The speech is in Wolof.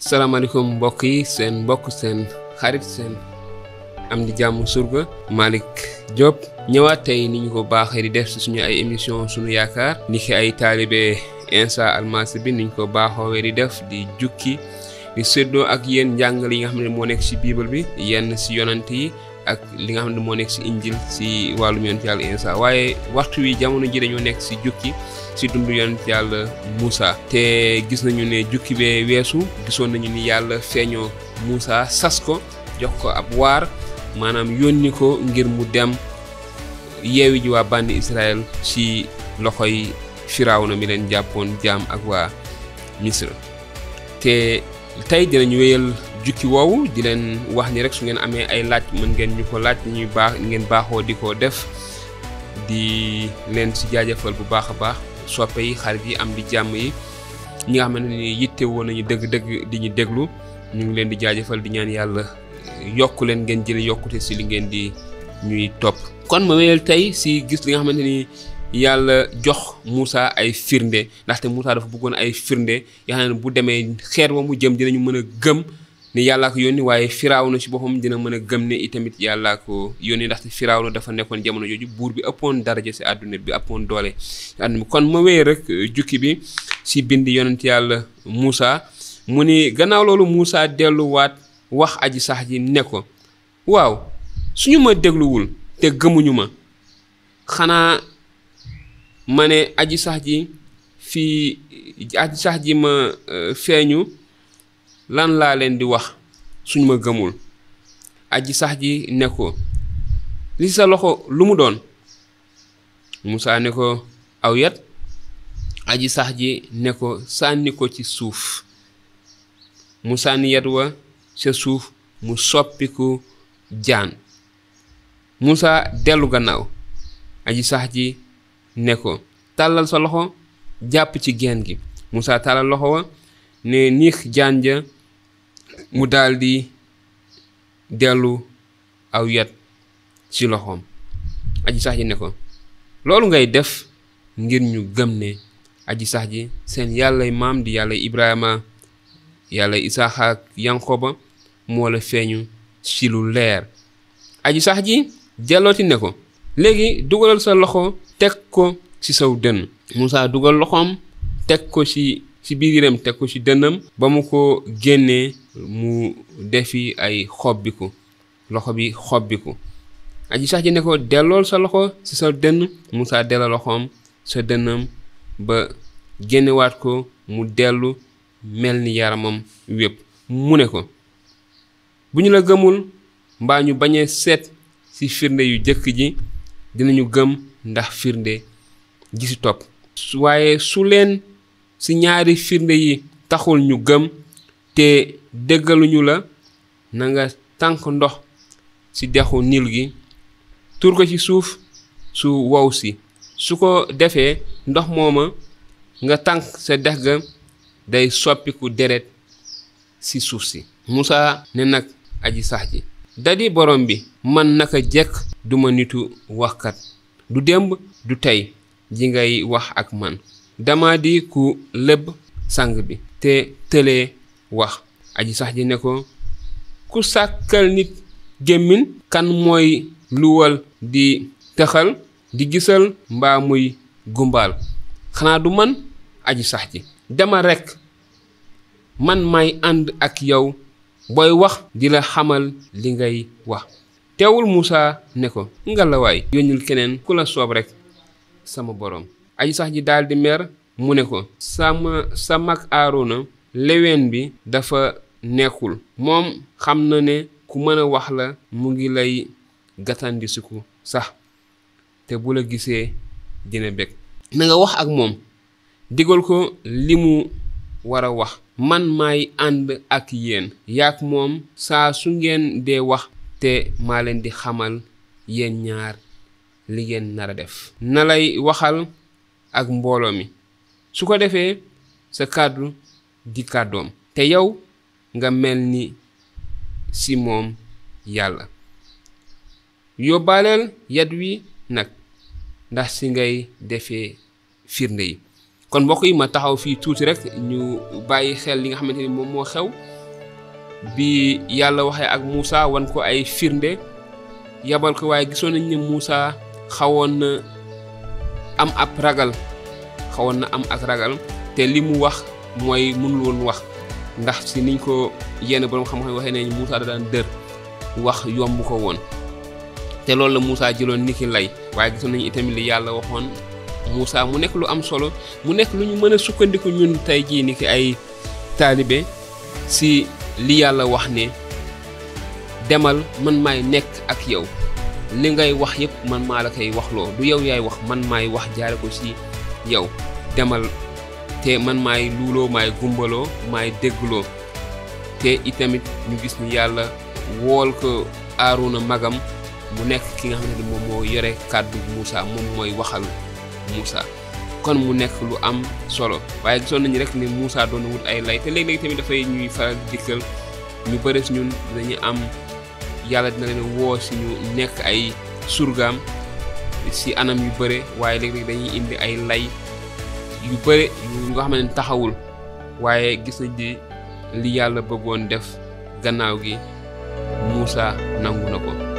salaamaaleykum mbokk yi seen mbokk seen xarit seen am di jàmm surga Malick Diop ñëwaat tey ni ñu ko baaxee di def ci suñu ay émission suñu yaakaar ni ki ay taalibe Insa Almasi bi niñ ko baaxoowee di def di jukki di séddoo ak yéen njàngal yi nga xam ne moo nekk ci bible bi yenn ci yonant yi ak li nga xam ne moo nekk ci injil ci wàllum yonent yàlla Insa waaye waxtu wi jamono ji dañoo nekk ci jukki ci dundu yonent yàlla Moussa te gis nañu ne jukki bee weesu gisoon nañu ni yàlla feeñoo Moussa sas ko jox ko ab waar maanaam yónni ko ngir mu dem yeewi ji waa bandi Israël ci loxoy Firawna mi leen jàppoon jaam ak waa Misra te tey dinañu wéyal jukki woowu di leen wax ni rek su ngeen amee ay laaj mën ngeen ñu ko laaj ñuy baax ngeen baaxoo di ko def di leen ci jaajëfal bu baax a baax soppe yi xarit yi am di jàmm yi ñi nga xamante ni yitte woon nañu dëgg-dëgg di ñu déglu ñu ngi leen di jaajëfal di ñaan yàlla yokk leen ngeen jële yokkute ci li ngeen di ñuy topp. kon ma wéyal tey ci gis li nga xamante ni yàlla jox Moussa ay firnde ndaxte Moussa dafa bëggoon ay firnde yoo xam ne bu demee xeet wa mu jëm dinañu mën a gëm ne yàllaa ko yónni waaye Firawna ci boppam dina mën a gëm ne itamit yàllaa ko yónni ndaxte Firawna dafa nekkoon jamono jooju buur bi ëppoon daraja ci àdduna bi ëppoon doole ci àdduna bi kon ma wéy rek jukki bi ci bind yonent yàlla Moussa mu ni gannaaw loolu Moussa delluwaat wax aji sax ji ne ko waaw suñu ma dégluwul te gëmuñu ma xanaa ma ne aji sax ji fii aji sax ji ma feeñu lan laa leen di wax suñu ma gëmul aji sax ji ne ko li sa loxo lu mu doon Moussa ne ko aw yat aji sax ji ne ko sànni ko ci suuf mu sànni yat wa ca suuf mu soppiku jaan Moussa dellu gannaaw aji sax ji ne ko tàllal sa loxo jàpp ci geen gi Moussa tàllal loxo wa ne niix jaan ja mu daldi dellu aw yat ci loxoom aji sax ji ne ko loolu ngay def ngir ñu gëm ne aji sax ji seen yàllay maam di yàlla Ibrahima yàlla Isaaxa ak Yankoba moo la feeñu ci lu leer aji sax ji jellooti ne ko léegi dugalal sa loxo teg ko ci saw dënn Moussa dugal loxoom teg ko ci biiram teg ko ci dënnam ba mu ko génnee mu defi ay xobbiku loxo bi xobbiku aji sax ji ne ko dellool sa loxo ci sa dënn Moussa delloo loxoom sa dënnam ba génnewaat ko mu dellu mel ni yaramam wépp mu ne ko bu ñu la gëmul mbaa ñu bañee seet ci firnde yu jëkk ji dinañu gëm ndax firnde ji ci topp waaye su leen ci ñaari firnde yi taxul ñu gëm te déggaluñu la na nga tànk ndox ci dexu Nil gi tuur ko ci suuf su wow si su ko defee ndox mooma nga tànk sa dex ga day soppiku deret ci suuf si Moussa ne nag aji sax ji dadi borom bi man naka jekk duma nitu waxkat du démb du tey ji ngay wax ak man dama di ku lëbb sang bi te tëlee wax aji sax ji ne ko ku sàkkal nit gémmiñ kan mooy luwal di tëxal di gisal mbaa muy gumbaal xanaa du man aji sax ji dama rekk man may ànd ak yow booy wax di la xamal li ngay wax teewul Moussa ne ko ngalawaay yónnil keneen ku la soob rekk sama boroom aji sax ji daldi mer mu ne ko sa mag Aarona leween bi dafa nekkul moom xam na ne ku mën a wax la mu ngi lay gàttandisiku sax te bu la gisee dina bég na nga wax ak moom digal ko li mu war a wax man maay ànd ak yéen yaak moom saa su ngeen dee wax te maa leen di xamal yéen ñaar li ngeen nar a def na lay waxal ak mbooloo mi su ko defee sa kàddu di kàddoom te yow nga mel ni si moom yàlla yóbbaaleel yat wi nag ndax si ngay defee firnde yi kon mbokk yi ma taxaw fii tuuti rek ñu bàyyi xel li nga xamante ni moom moo xew bi yàlla waxee ak Moussa wan ko ay firnde yabal ko waaye gisoon nañ ne Moussa xawoon na am ak ragal te li mu wax mooy mënul woon wax ndax si niñ ko yenn borom xam-xam waxee nañ Moussa da daan dër wax yomb ko woon te loolu la Moussa jëloon niki lay waaye gisoon nañu itamit li yàlla waxoon Moussa mu nekk lu am solo mu nekk lu ñu mën a sukkandiku ñun tey jii niki ay taalibe si li yàlla wax ne demal man maay nekk ak yow li ngay wax yépp man maa la koy waxloo du yow yaay wax man maay wax jaare ko si yow demal te man maay luuloo maay gumbaloo maay déggloo te itamit ñu gis ni yàlla wool ko Aaruna magam mu nekk ki nga xamante ni moom moo yore kàddu Moussa moom mooy waxal Moussa kon mu nekk lu am solo waaye gisoon nañu rek ni Moussa doon wut ay lay te léeg-léeg tamit dafay ñuy faral dikkal ñu bëri si ñun dinañu am yàlla dina leen woo si ñu nekk ay surgaam si anam yu bëre waaye léeg-léeg dañuy indi ay lay yu bëre yu nga xam ne taxawul waaye gis nañ di li yàlla bëggoon def gannaaw gi Moussa nangu na ko